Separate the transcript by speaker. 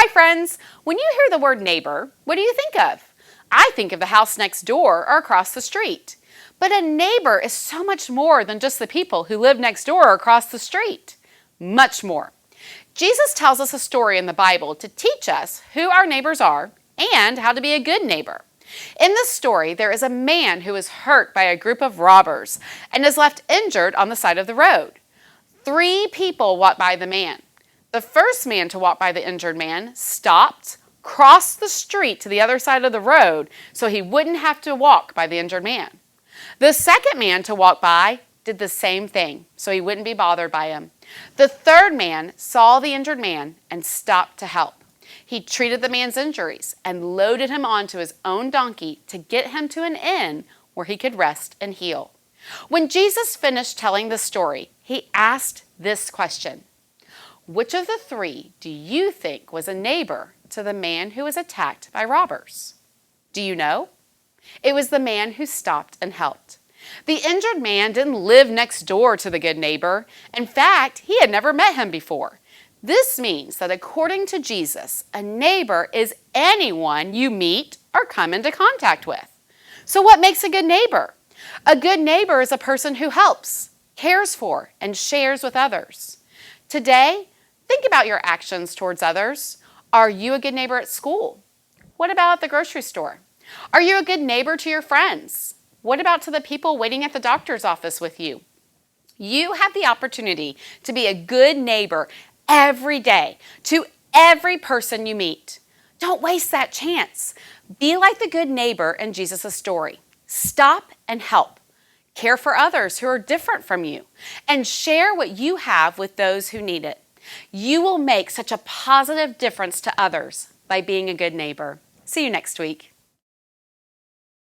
Speaker 1: Hi friends! When you hear the word neighbor, what do you think of? I think of the house next door or across the street. But a neighbor is so much more than just the people who live next door or across the street. Much more. Jesus tells us a story in the Bible to teach us who our neighbors are and how to be a good neighbor. In this story, there is a man who is hurt by a group of robbers and is left injured on the side of the road. 3 people walk by the man. The first man to walk by the injured man stopped, crossed the street to the other side of the road so he wouldn't have to walk by the injured man. The second man to walk by did the same thing so he wouldn't be bothered by him. The third man saw the injured man and stopped to help. He treated the man's injuries and loaded him onto his own donkey to get him to an inn where he could rest and heal. When Jesus finished telling the story, he asked this question: which of the 3 do you think was a neighbor to the man who was attacked by robbers? Do you know? It was the man who stopped and helped. The injured man didn't live next door to the good neighbor. In fact, he had never met him before. This means that according to Jesus, a neighbor is anyone you meet or come into contact with. So what makes a good neighbor? A good neighbor is a person who helps, cares for, and shares with others. Today, think about your actions towards others. Are you a good neighbor at school? What about at the grocery store? Are you a good neighbor to your friends? What about to the people waiting at the doctor's office with you? You have the opportunity to be a good neighbor every day to every person you meet. Don't waste that chance. Be like the good neighbor in Jesus' story. Stop and help. Care for others who are different from you, and share what you have with those who need it. You will make such a positive difference to others by being a good neighbor. See you next week.